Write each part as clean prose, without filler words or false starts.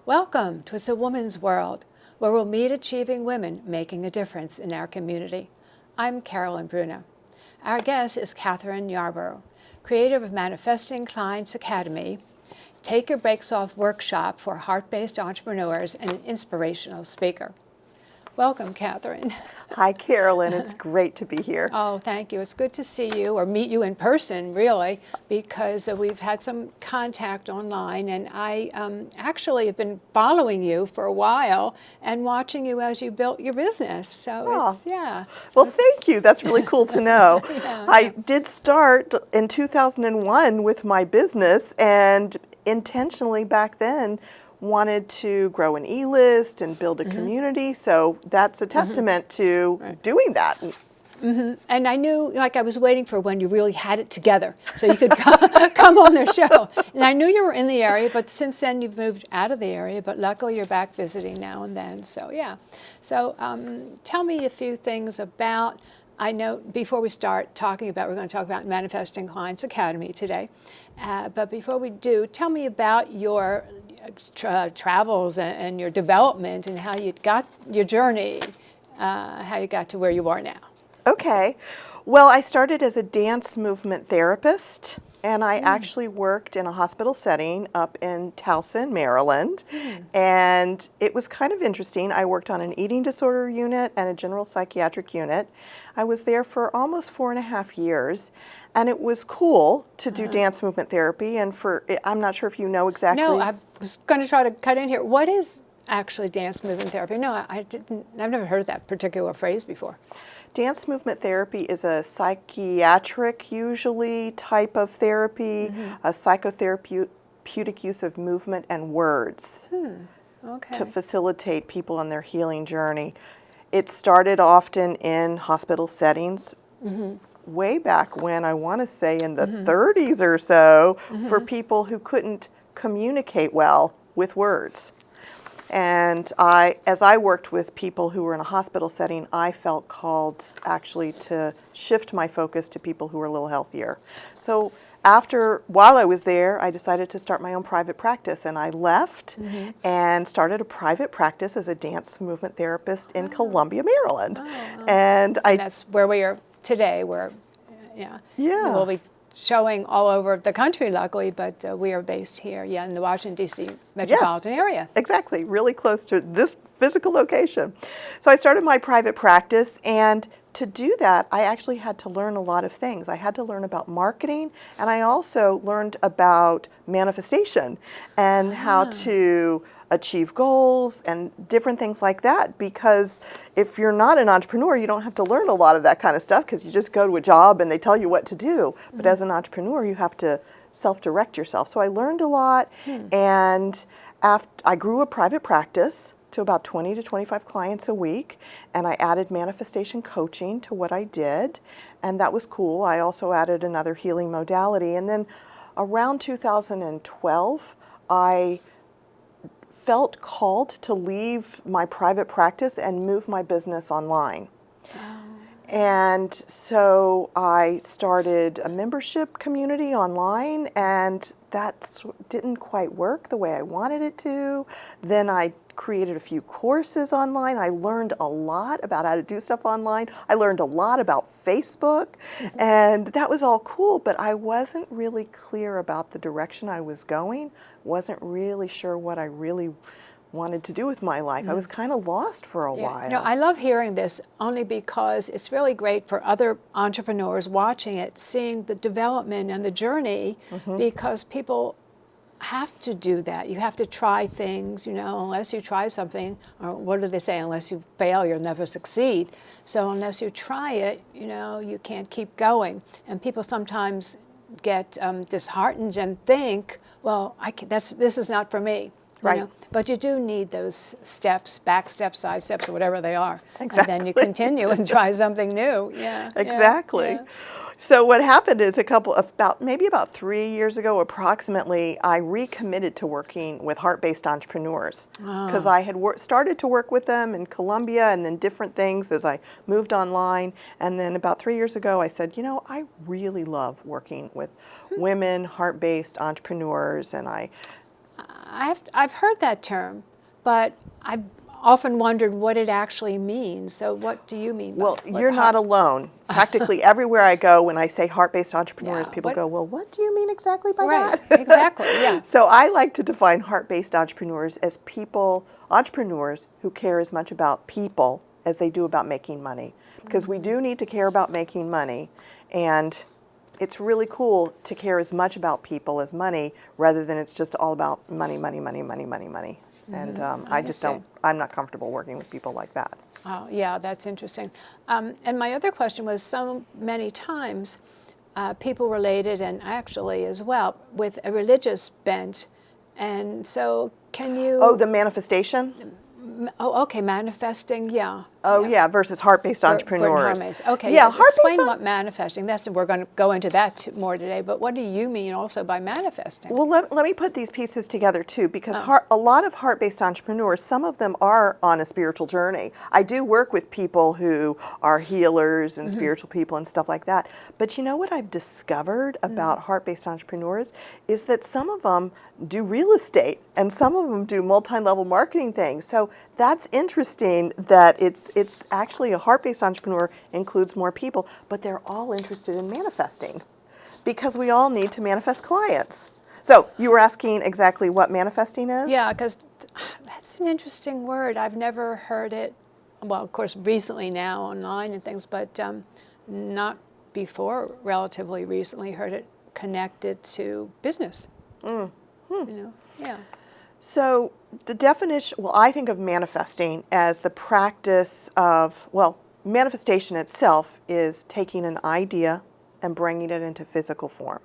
Welcome to It's a Woman's World, where we'll meet achieving women making a difference in our community. I'm Carolyn Bruna. Our guest is Kathryn Yarborough, creator of Manifesting Clients Academy, Take Your Breaks Off workshop for heart-based entrepreneurs, and an inspirational speaker. Welcome, Kathryn. Hi, Carolyn. It's great to be here. Oh, thank you. It's good to see you, or meet you in person, really, because we've had some contact online, and I actually have been following you for a while and watching you as you built your business. So it's, yeah. Well, thank you. That's really cool to know. Yeah. I did start in 2001 with my business, and intentionally back then wanted to grow an e-list and build a community, so that's a testament to doing that. And I knew, like, I was waiting for when you really had it together so you could come on the show. And I knew you were in the area, but since then you've moved out of the area, but luckily you're back visiting now and then, so yeah. So tell me a few things about, I know before we start talking about, we're going to talk about Manifesting Clients Academy today, but before we do, tell me about your travels and your development and how you got your journey, how you got to where you are now. Okay. Well, I started as a dance movement therapist, and I actually worked in a hospital setting up in Towson, Maryland. And it was kind of interesting. I worked on an eating disorder unit and a general psychiatric unit. I was there for almost 4.5 years. And it was cool to do dance movement therapy. And I'm not sure if you know exactly. No, I was going to try to cut in here. What is actually dance movement therapy? No, I've never heard that particular phrase before. Dance movement therapy is a psychiatric, usually, type of therapy, a psychotherapeutic use of movement and words to facilitate people on their healing journey. It started often in hospital settings, way back when, I want to say in the 30s or so, for people who couldn't communicate well with words. And as I worked with people who were in a hospital setting, I felt called actually to shift my focus to people who were a little healthier. So while I was there, I decided to start my own private practice, and I left and started a private practice as a dance movement therapist in Columbia, Maryland. And that's where we are today, we'll be showing all over the country, luckily, but we are based here, in the Washington, D.C. metropolitan area. Exactly, really close to this physical location. So I started my private practice, and to do that, I actually had to learn a lot of things. I had to learn about marketing, and I also learned about manifestation and how to achieve goals and different things like that, because if you're not an entrepreneur, you don't have to learn a lot of that kind of stuff because you just go to a job and they tell you what to do. But as an entrepreneur, you have to self-direct yourself. So I learned a lot, and I grew a private practice to about 20 to 25 clients a week, and I added manifestation coaching to what I did, and that was cool. I also added another healing modality, and then around 2012, I felt called to leave my private practice and move my business online. And so I started a membership community online, and that didn't quite work the way I wanted it to. Then I created a few courses online. I learned a lot about how to do stuff online. I learned a lot about Facebook, and that was all cool, but I wasn't really clear about the direction I was going. Wasn't really sure what I really wanted to do with my life. I was kind of lost for a while. No, I love hearing this only because it's really great for other entrepreneurs watching it, seeing the development and the journey, because people have to do that. You have to try things, unless you try something, or what do they say, unless you fail, you'll never succeed. So unless you try it, you can't keep going. And people sometimes get disheartened and think, well, this is not for me. Right. But you do need those steps, back steps, side steps, or whatever they are. Exactly. And then you continue and try something new. Yeah. Exactly. Yeah. So what happened is maybe about 3 years ago approximately, I recommitted to working with heart-based entrepreneurs because I had started to work with them in Columbia and then different things as I moved online. And then about 3 years ago, I said, you know, I really love working with women heart-based entrepreneurs, and I've heard that term, but I've often wondered what it actually means. So what do you mean by Well, you're not alone. Practically everywhere I go, when I say heart-based entrepreneurs, people go, well, what do you mean exactly by that? Exactly, yeah. So I like to define heart-based entrepreneurs as entrepreneurs who care as much about people as they do about making money. Because we do need to care about making money, and it's really cool to care as much about people as money, rather than it's just all about money, money, money, money, money, money. And I'm not comfortable working with people like that. Oh, yeah, that's interesting. And my other question was, so many times people related, and actually as well, with a religious bent. And so can you... Oh, the manifestation? Oh, okay, manifesting, yeah. Oh, yeah, versus heart-based entrepreneurs. Okay, yeah, explain what manifesting, we're going to go into that more today, but what do you mean also by manifesting? Well, let me put these pieces together too, because a lot of heart-based entrepreneurs, some of them are on a spiritual journey. I do work with people who are healers and spiritual people and stuff like that. But you know what I've discovered about heart-based entrepreneurs is that some of them do real estate and some of them do multi-level marketing things. So that's interesting that it's actually a heart-based entrepreneur includes more people, but they're all interested in manifesting because we all need to manifest clients. So you were asking exactly what manifesting is? Yeah, because that's an interesting word. I've never heard it, well, of course, recently now online and things, but not before, relatively recently, heard it connected to business. You know, yeah. So the definition, well, I think of manifesting as the practice of, well, manifestation itself is taking an idea and bringing it into physical form.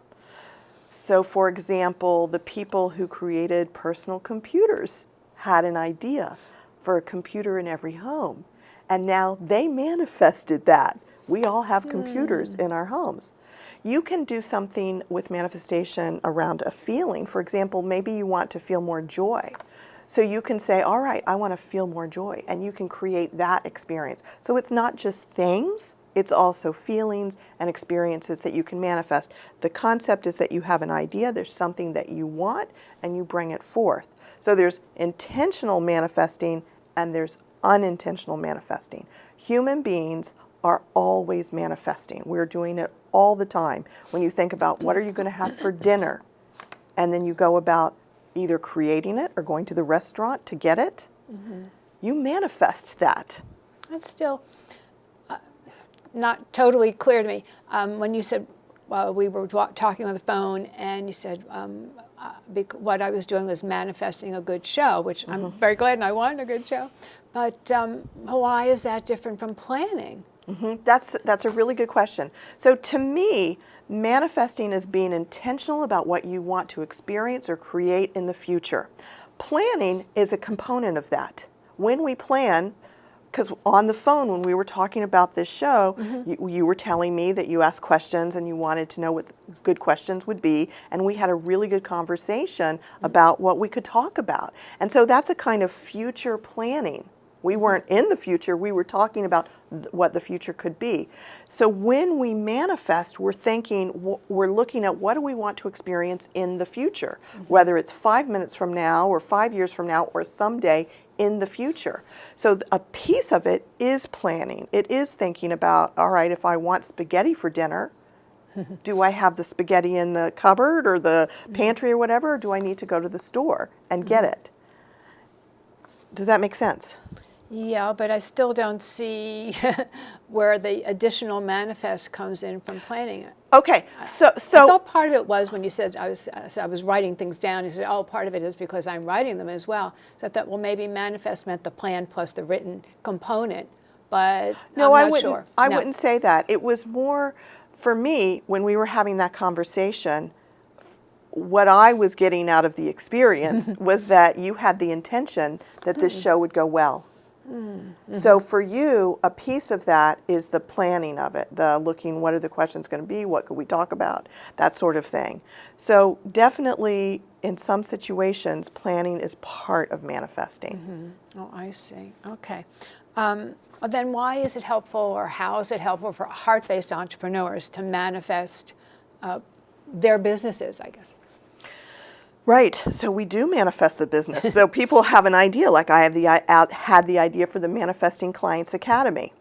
So for example, the people who created personal computers had an idea for a computer in every home, and now they manifested that. We all have computers in our homes. You can do something with manifestation around a feeling. For example, maybe you want to feel more joy. So you can say, all right, I want to feel more joy, and you can create that experience. So it's not just things, it's also feelings and experiences that you can manifest. The concept is that you have an idea, there's something that you want, and you bring it forth. So there's intentional manifesting and there's unintentional manifesting. Human beings are always manifesting. We're doing it all the time. When you think about what are you going to have for dinner, and then you go about either creating it or going to the restaurant to get it, you manifest that. That's still not totally clear to me. When you said we were talking on the phone, and you said what I was doing was manifesting a good show, which I'm very glad, and I want a good show. But why is that different from planning? That's a really good question. So to me, manifesting is being intentional about what you want to experience or create in the future. Planning is a component of that. When we plan, because on the phone when we were talking about this show, you were telling me that you asked questions and you wanted to know what good questions would be, and we had a really good conversation about what we could talk about. And so that's a kind of future planning. We weren't in the future, we were talking about what the future could be. So when we manifest, we're thinking, we're looking at what do we want to experience in the future, whether it's 5 minutes from now or 5 years from now or someday in the future. So a piece of it is planning. It is thinking about, all right, if I want spaghetti for dinner, do I have the spaghetti in the cupboard or the pantry or whatever, or do I need to go to the store and get it? Does that make sense? Yeah, but I still don't see where the additional manifest comes in from planning it. Okay, so I thought part of it was when you said I was writing things down. You said, oh, part of it is because I'm writing them as well. So I thought, well, maybe manifest meant the plan plus the written component, but no, I'm not sure. I wouldn't say that. It was more, for me, when we were having that conversation, what I was getting out of the experience was that you had the intention that this show would go well. So for you, a piece of that is the planning of it, the looking, what are the questions going to be, what could we talk about, that sort of thing. So definitely in some situations, planning is part of manifesting. Oh, I see. Okay. Then why is it helpful, or how is it helpful for heart-based entrepreneurs to manifest their businesses, I guess? Right. So we do manifest the business. So people have an idea, like I have had the idea for the Manifesting Clients Academy.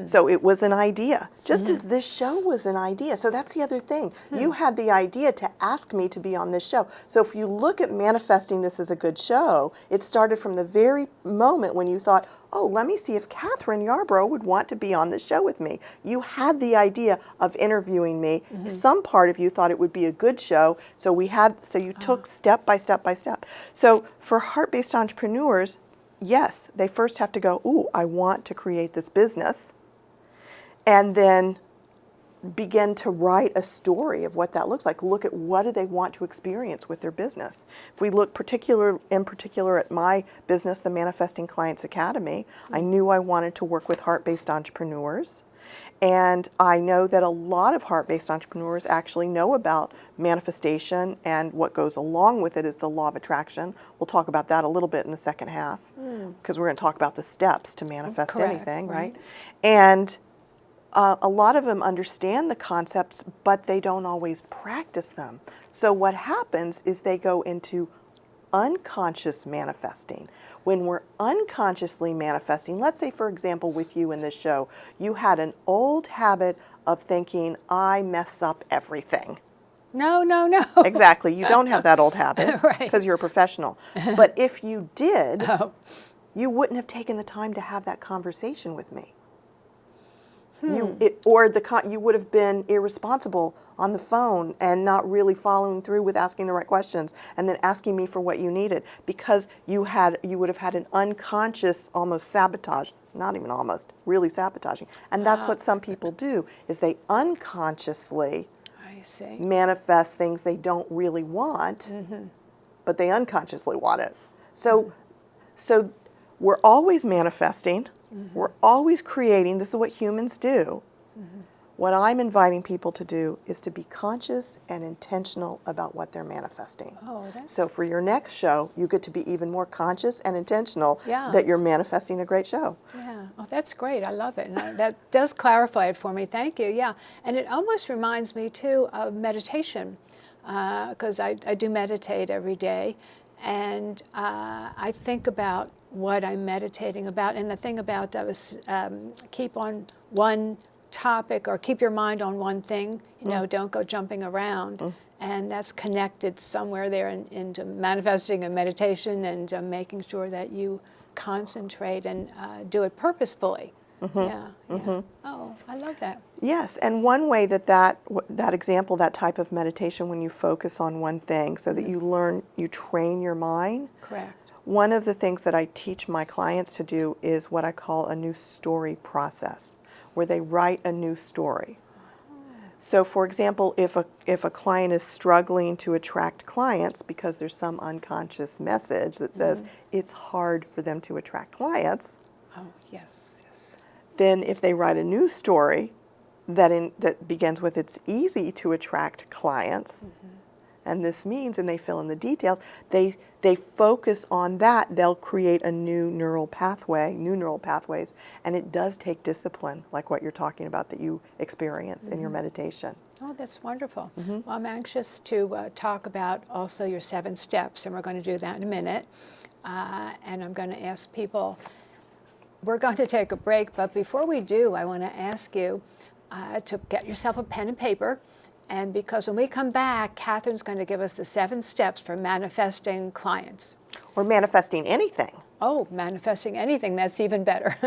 So it was an idea, just as this show was an idea. So that's the other thing. You had the idea to ask me to be on this show. So if you look at manifesting this as a good show, it started from the very moment when you thought, oh, let me see if Kathryn Yarborough would want to be on this show with me. You had the idea of interviewing me. Some part of you thought it would be a good show. So you took step by step by step. So for heart-based entrepreneurs, yes, they first have to go, ooh, I want to create this business, and then begin to write a story of what that looks like. Look at what do they want to experience with their business. If we look in particular at my business, the Manifesting Clients Academy, I knew I wanted to work with heart-based entrepreneurs. And I know that a lot of heart-based entrepreneurs actually know about manifestation, and what goes along with it is the law of attraction. We'll talk about that a little bit in the second half, because we're going to talk about the steps to manifest Correct, anything, right? And a lot of them understand the concepts, but they don't always practice them. So what happens is they go into unconscious manifesting. When we're unconsciously manifesting, let's say, for example, with you in this show, you had an old habit of thinking, I mess up everything. No, no, no. Exactly. You don't have that old habit Right. because you're a professional. But if you did, you wouldn't have taken the time to have that conversation with me. You would have been irresponsible on the phone and not really following through with asking the right questions, and then asking me for what you needed, because you would have had an unconscious almost sabotage, not even almost, really sabotaging. And that's what some people do, is they unconsciously manifest things they don't really want, but they unconsciously want it. So we're always manifesting. We're always creating. This is what humans do. What I'm inviting people to do is to be conscious and intentional about what they're manifesting. So for your next show, you get to be even more conscious and intentional that you're manifesting a great show. Yeah, oh, that's great. I love it. And that does clarify it for me. Thank you. Yeah, and it almost reminds me too of meditation, because I do meditate every day, and I think about what I'm meditating about. And the thing about keep on one topic, or keep your mind on one thing, don't go jumping around. And that's connected somewhere there into manifesting and meditation, and making sure that you concentrate and do it purposefully. Yeah. Oh, I love that. Yes, and one way that example, that type of meditation, when you focus on one thing so that you train your mind. Correct. One of the things that I teach my clients to do is what I call a new story process, where they write a new story. So for example, if a client is struggling to attract clients because there's some unconscious message that says it's hard for them to attract clients. Oh, yes, yes. Then if they write a new story that begins with it's easy to attract clients, and this means, and they fill in the details, they focus on that, they'll create a new neural pathways, and it does take discipline, like what you're talking about that you experience in your meditation. Oh, that's wonderful. Well, I'm anxious to talk about also your 7 steps, and we're going to do that in a minute. And I'm going to ask people, we're going to take a break, but before we do, I want to ask you to get yourself a pen and paper. And because when we come back, Kathryn's going to give us the 7 steps for manifesting clients. Or manifesting anything. Oh, manifesting anything, that's even better.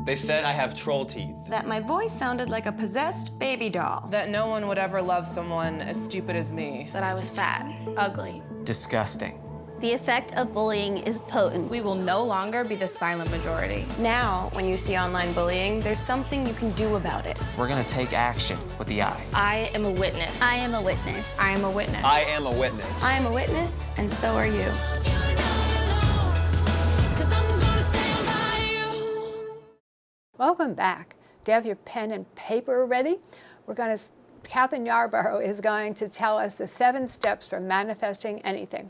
They said I have troll teeth. That my voice sounded like a possessed baby doll. That no one would ever love someone as stupid as me. That I was fat, ugly. Disgusting. The effect of bullying is potent. We will no longer be the silent majority. Now, when you see online bullying, there's something you can do about it. We're gonna take action with the I. I am a witness. I am a witness. I am a witness. I am a witness. I am a witness, and so are you. Cause I'm gonna stand by Welcome back. Do you have your pen and paper ready? Kathryn Yarborough is going to tell us the 7 steps for manifesting anything.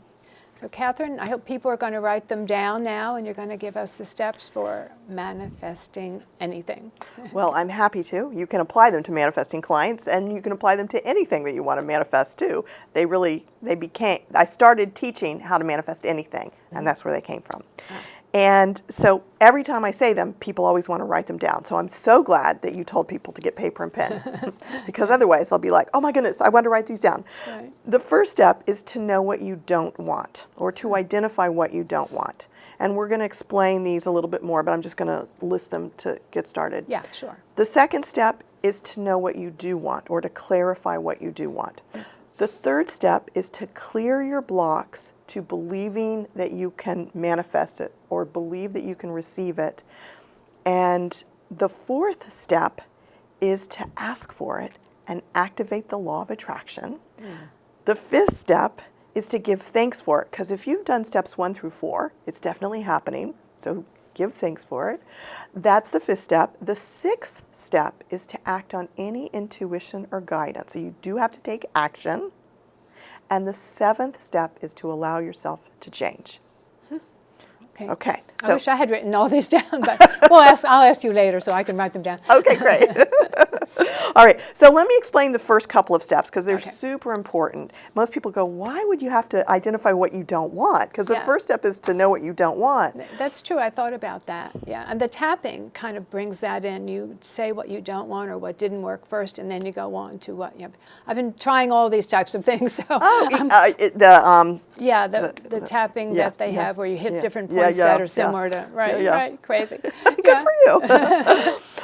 So Kathryn, I hope people are going to write them down now, and you're going to give us the steps for manifesting anything. Well, I'm happy to. You can apply them to manifesting clients, and you can apply them to anything that you want to manifest too. I started teaching how to manifest anything, and that's where they came from. And so every time I say them, people always want to write them down. So I'm so glad that you told people to get paper and pen, because otherwise they'll be like, oh my goodness, I want to write these down. Right. The first step is to know what you don't want, or to identify what you don't want. And we're going to explain these a little bit more, but I'm just going to list them to get started. Yeah, sure. The second step is to know what you do want, or to clarify what you do want. The third step is to clear your blocks to believing that you can manifest it or believe that you can receive it. And the fourth step is to ask for it and activate the law of attraction. The fifth step is to give thanks for it, because if you've done steps 1 through 4, it's definitely happening. So give thanks for it. That's the fifth step. The sixth step is to act on any intuition or guidance. So you do have to take action. And the seventh step is to allow yourself to change. Okay. I wish I had written all these down, but I'll ask you later so I can write them down. Okay, great. All right, so let me explain the first couple of steps, because they're Okay. super important. Most people go, why would you have to identify what you don't want? Because the Yeah. first step is to know what you don't want. That's true. I thought about that. Yeah, and the tapping kind of brings that in. You say what you don't want or what didn't work first, and then you go on to what. Yeah, I've been trying all these types of things. So the tapping that they have, where you hit different points that are similar to right, crazy. Good for you.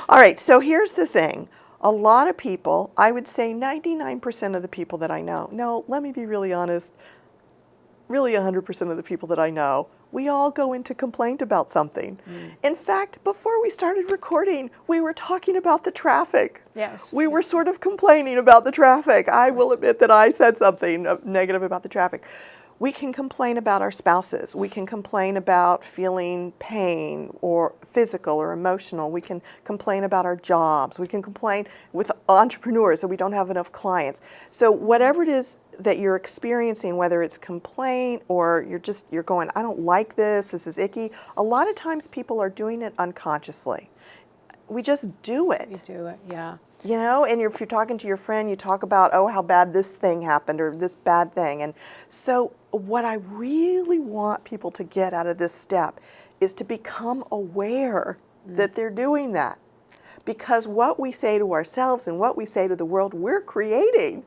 All right, so here's the thing. A lot of people, I would say 99% of the people that I know, no, let me be really honest, really 100% of the people that I know, we all go into complaint about something. In fact, before we started recording, we were talking about the traffic. Yes. We were sort of complaining about the traffic. I will admit that I said something negative about the traffic. We can complain about our spouses. We can complain about feeling pain, or physical or emotional. We can complain about our jobs. We can complain with entrepreneurs that we don't have enough clients. So whatever it is that you're experiencing, whether it's complaint or you're going, I don't like this is icky, a lot of times people are doing it unconsciously. We just do it. You do it, yeah. You know, and if you're talking to your friend, you talk about, oh, how bad this thing happened or this bad thing. And so what I really want people to get out of this step is to become aware that they're doing that. Because what we say to ourselves and what we say to the world, we're creating.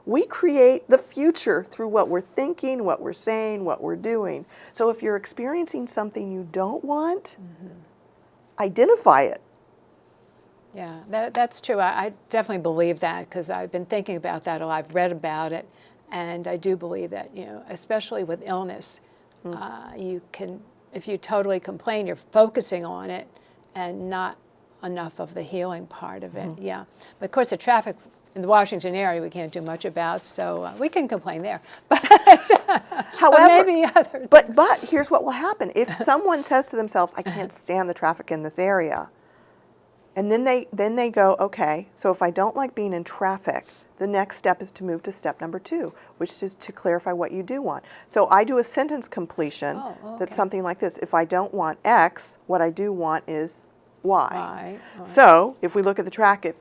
We create the future through what we're thinking, what we're saying, what we're doing. So if you're experiencing something you don't want, identify it. Yeah, that's true. I definitely believe that, because I've been thinking about that a lot. I've read about it, and I do believe that, especially with illness, you can, if you totally complain, you're focusing on it and not enough of the healing part of it. Yeah, but of course the traffic in the Washington area we can't do much about, so we can complain there. But However, maybe other. But here's what will happen. If someone says to themselves, I can't stand the traffic in this area, and then they go, okay, so if I don't like being in traffic, the next step is to move to step number 2, which is to clarify what you do want. So I do a sentence completion that's something like this. If I don't want X, what I do want is Y. Right. So if we look at the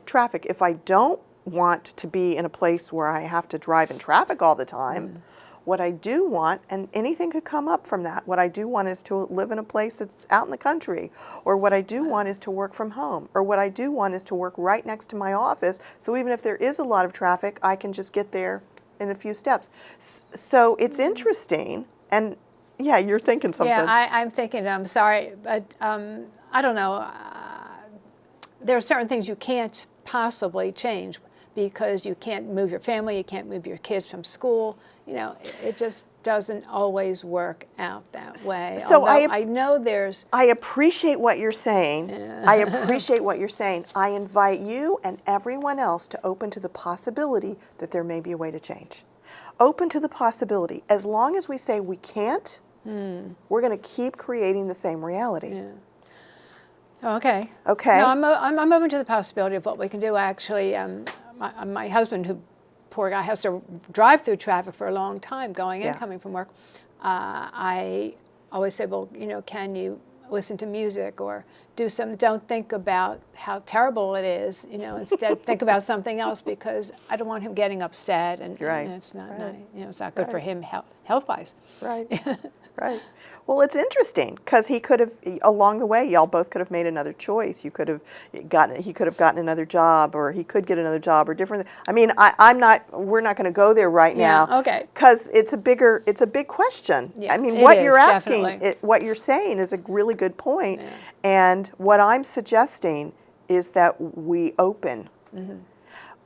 traffic, if I don't want to be in a place where I have to drive in traffic all the time, what I do want, and anything could come up from that, what I do want is to live in a place that's out in the country, or what I do want is to work from home, or what I do want is to work right next to my office, so even if there is a lot of traffic, I can just get there in a few steps. So it's interesting, and yeah, you're thinking something. Yeah, I'm thinking, I'm sorry, but I don't know. There are certain things you can't possibly change, because you can't move your family, you can't move your kids from school. It just doesn't always work out that way. So I know there's... I appreciate what you're saying. I appreciate what you're saying. I invite you and everyone else to open to the possibility that there may be a way to change. Open to the possibility. As long as we say we can't, we're going to keep creating the same reality. Yeah. Okay. Okay. No, I'm open to the possibility of what we can do. Actually, my husband, who, poor guy, has to drive through traffic for a long time, going and Yeah. coming from work. I always say, well, can you listen to music or do something? Don't think about how terrible it is. Instead think about something else, because I don't want him getting upset, and Right. it's not, Right. it's not good for Right. him health-wise. Right. Right. Well, it's interesting because he could have, along the way, y'all both could have made another choice. He could have gotten another job, or he could get another job, or different. I mean, we're not going to go there right Yeah, now. okay. Because it's a big question. Yeah, I mean, it what is, you're asking, definitely. what you're saying is a really good point. Yeah. And what I'm suggesting is that we open.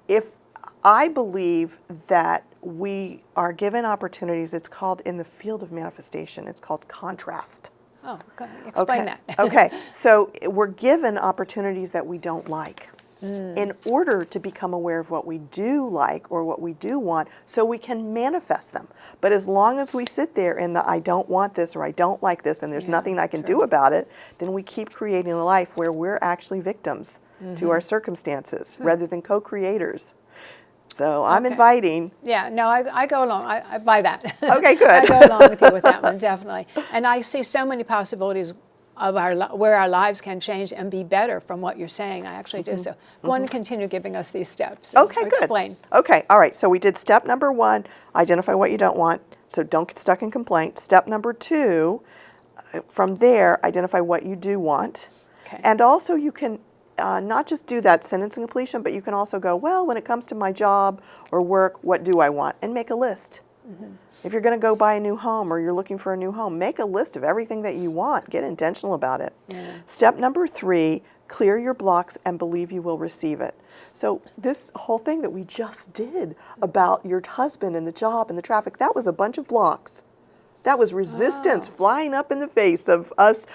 If I believe that we are given opportunities, it's called, in the field of manifestation, it's called contrast. Oh, go ahead. Explain Okay. that. Okay, so we're given opportunities that we don't like in order to become aware of what we do like or what we do want, so we can manifest them. But as long as we sit there in the I don't want this or I don't like this and there's Yeah, nothing I can true. do about it, then we keep creating a life where we're actually victims to our circumstances rather than co-creators. So I'm Okay. inviting. Yeah, no, I go along. I buy that. Okay, good. I go along with you with that one, definitely. And I see so many possibilities of where our lives can change and be better from what you're saying. I actually do. So go on and continue giving us these steps. Okay, or good. Explain. Okay, all right. So we did step number 1, identify what you don't want. So don't get stuck in complaint. Step number 2, from there, identify what you do want. Okay. And also you can not just do that sentence in completion, but you can also go, well, when it comes to my job or work, what do I want? And make a list. If you're going to go buy a new home or you're looking for a new home, make a list of everything that you want. Get intentional about it. Yeah. Step number 3, clear your blocks and believe you will receive it. So this whole thing that we just did about your husband and the job and the traffic, that was a bunch of blocks. That was resistance flying up in the face of us,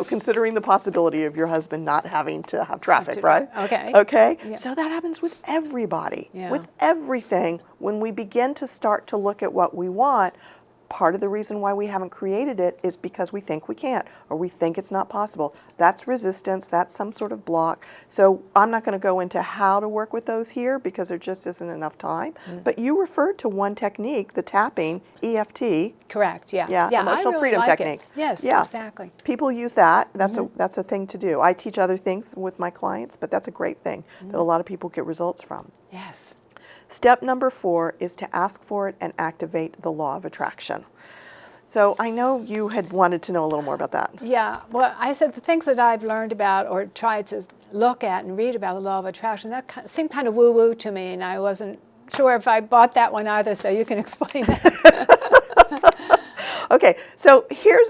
considering the possibility of your husband not having to have traffic, right? Okay. Okay? Yeah. So that happens with everybody, Yeah. with everything. When we begin to start to look at what we want, part of the reason why we haven't created it is because we think we can't, or we think it's not possible. That's resistance, that's some sort of block. So I'm not going to go into how to work with those here because there just isn't enough time. But you referred to one technique, the tapping, EFT. Correct. Yeah. Yeah, I emotional really freedom like it. technique. Yes. Yeah. Exactly. People use that. That's a thing to do. I teach other things with my clients, but that's a great thing that a lot of people get results from. Yes. Step number 4 is to ask for it and activate the law of attraction. So I know you had wanted to know a little more about that. Yeah, well, I said the things that I've learned about or tried to look at and read about the law of attraction, that seemed kind of woo-woo to me, and I wasn't sure if I bought that one either, so you can explain that. Okay, so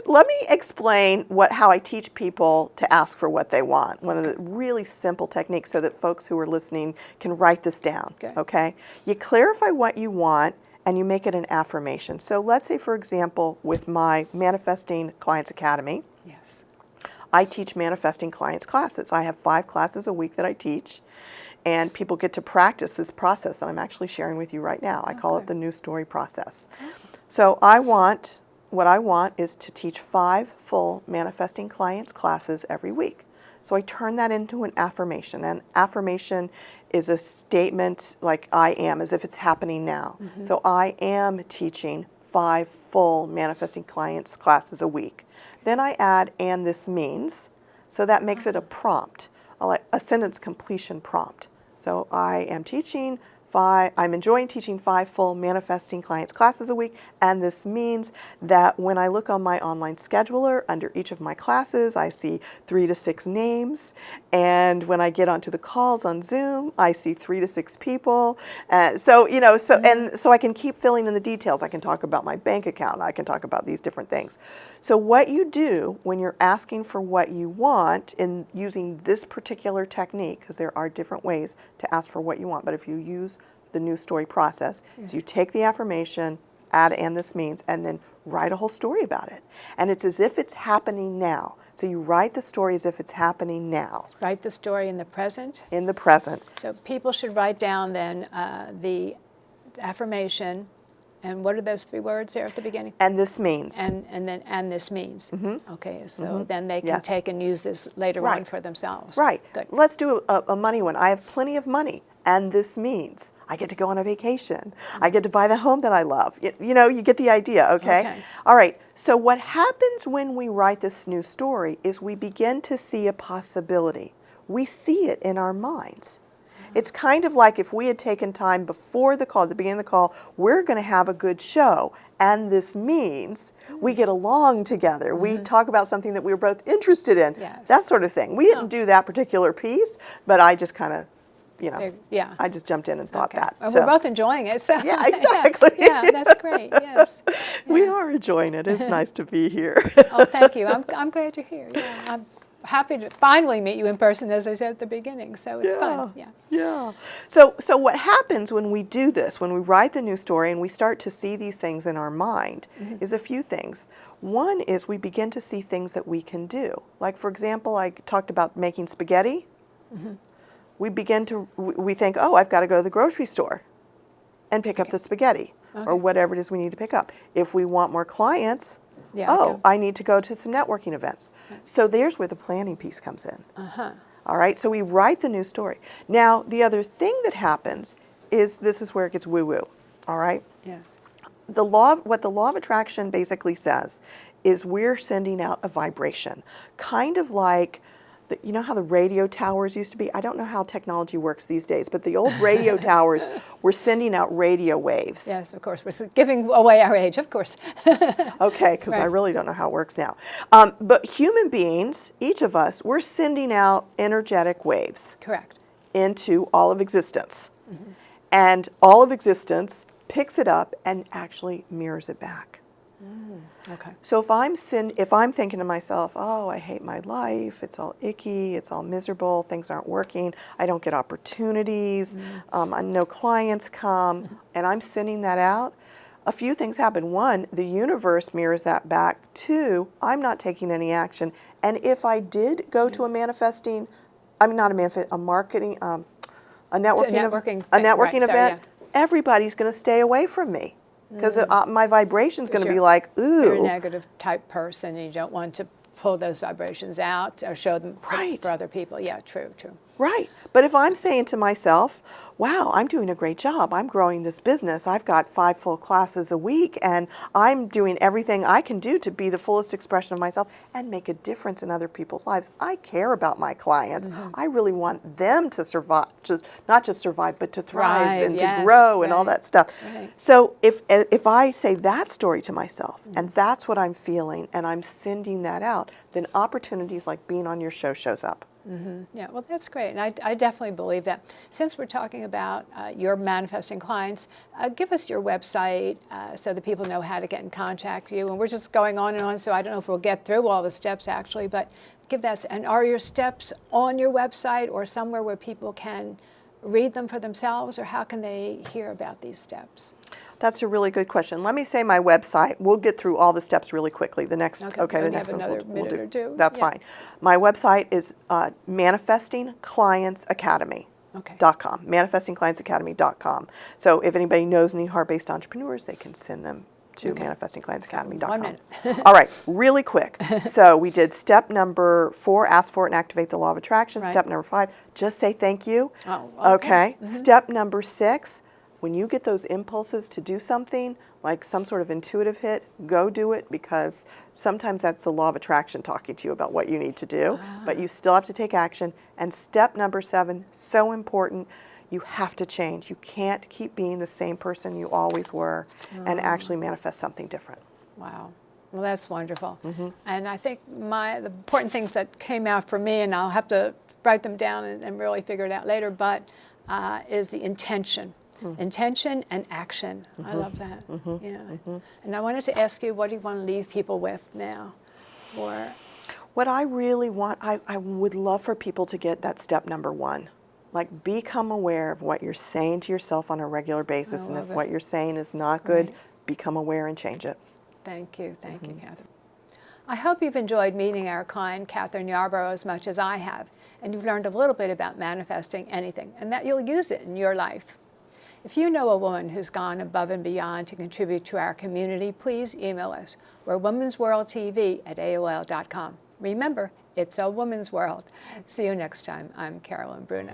let me explain how I teach people to ask for what they want. One of the really simple techniques so that folks who are listening can write this down, okay? You clarify what you want and you make it an affirmation. So let's say, for example, with my Manifesting Clients Academy, Yes. I teach Manifesting Clients classes. I have 5 classes a week that I teach, and people get to practice this process that I'm actually sharing with you right now. I call it the new story process. So what I want is to teach 5 full Manifesting Clients classes every week. So I turn that into an affirmation. An affirmation is a statement like I am, as if it's happening now. So I am teaching 5 full Manifesting Clients classes a week. Then I add, and this means, so that makes it a prompt, a sentence completion prompt. So I am teaching 5, I'm enjoying teaching 5 full Manifesting Clients classes a week, and this means that when I look on my online scheduler, under each of my classes, I see 3 to 6 names, and when I get onto the calls on Zoom, I see 3 to 6 people. So I can keep filling in the details. I can talk about my bank account, I can talk about these different things. So what you do when you're asking for what you want in using this particular technique, because there are different ways to ask for what you want, but if you use the new story process, so you take the affirmation, add and this means, and then write a whole story about it. And it's as if it's happening now. So you write the story as if it's happening now. Write the story in the present. In the present. So people should write down then the affirmation, And what are those 3 words there at the beginning? And this means. And then, and this means. Okay, so then they can Yes. take and use this later on Right. for themselves. Right. Good. Let's do a money one. I have plenty of money, and this means I get to go on a vacation. I get to buy the home that I love. You know, you get the idea, okay? Okay. All right. So what happens when we write this new story is we begin to see a possibility. We see it in our minds. It's kind of like if we had taken time before the call, at the beginning of the call, we're going to have a good show. And this means we get along together. We talk about something that we were both interested in. Yes. That sort of thing. We didn't do that particular piece, but I just kind of, you know, Yeah. I just jumped in and thought Okay. that. And So we're both enjoying it. So Yeah, exactly. yeah, that's great. Yes. we are enjoying it. It's nice to be here. Oh, thank you. I'm glad you're here. Yeah, I'm happy to finally meet you in person, as I said at the beginning. So it's fun. Yeah. Yeah. So what happens when we do this, when we write the new story and we start to see these things in our mind, is a few things. One is we begin to see things that we can do. Like, for example, I talked about making spaghetti. We think, oh, I've got to go to the grocery store and pick up the spaghetti or whatever it is we need to pick up. If we want more clients, Yeah, oh, okay. I need to go to some networking events. So there's where the planning piece comes in. All right, so we write the new story. Now, the other thing that happens is this is where it gets woo-woo, all right? Yes. What the law of attraction basically says is we're sending out a vibration, kind of like, you know how the radio towers used to be? I don't know how technology works these days, but the old radio towers were sending out radio waves. Yes, of course. We're giving away our age, of course. Okay, because I Right. really don't know how it works now. But human beings, each of us, we're sending out energetic waves Correct. into all of existence. And all of existence picks it up and actually mirrors it back. Okay. So if I'm thinking to myself, oh, I hate my life, it's all icky, it's all miserable, things aren't working, I don't get opportunities, no clients come, and I'm sending that out, a few things happen. One, the universe mirrors that back. Two, I'm not taking any action. And if I did go to a marketing, a networking event, everybody's going to stay away from me. Because my vibration's going to be like, ooh. You're a negative type person, and you don't want to pull those vibrations out or show them Right. for other people. Yeah, true. Right. But if I'm saying to myself, wow, I'm doing a great job. I'm growing this business. I've got 5 full classes a week, and I'm doing everything I can do to be the fullest expression of myself and make a difference in other people's lives. I care about my clients. I really want them to survive, not just survive, but to thrive Right, and yes, to grow and all right, that stuff. right. So if I say that story to myself, and that's what I'm feeling, and I'm sending that out, then opportunities like being on your show shows up. Yeah, well, that's great, and I definitely believe that. Since we're talking about your manifesting clients, give us your website so that people know how to get in contact with you. And we're just going on and on, so I don't know if we'll get through all the steps actually, but give that. And are your steps on your website or somewhere where people can read them for themselves, or how can they hear about these steps? That's a really good question. Let me say my website. We'll get through all the steps really quickly. The next, Okay, the we have next one another we'll minute do. or two. That's Yeah. fine. My website is manifestingclientsacademy.com. Manifestingclientsacademy.com. So if anybody knows any heart-based entrepreneurs, they can send them to manifestingclientsacademy.com. 1 minute. All right, really quick. So we did step number 4, ask for it and activate the law of attraction. Right. Step number 5, just say thank you. Oh, Okay. Step number 6, when you get those impulses to do something, like some sort of intuitive hit, go do it, because sometimes that's the law of attraction talking to you about what you need to do, but you still have to take action. And step number 7, so important, you have to change. You can't keep being the same person you always were and actually manifest something different. Wow. Well, that's wonderful. And I think the important things that came out for me, and I'll have to write them down and really figure it out later, but is the intention. Intention and action. I love that. Yeah. And I wanted to ask you, what do you want to leave people with now? What I really want, I would love for people to get that step number 1. Like, become aware of what you're saying to yourself on a regular basis, and if what you're saying is not good, become aware and change it. Thank you, Kathryn. I hope you've enjoyed meeting our client, Kathryn Yarborough, as much as I have, and you've learned a little bit about manifesting anything, and that you'll use it in your life. If you know a woman who's gone above and beyond to contribute to our community, please email us. We're womensworldtv@aol.com. Remember, it's a woman's world. See you next time. I'm Carolyn Bruna.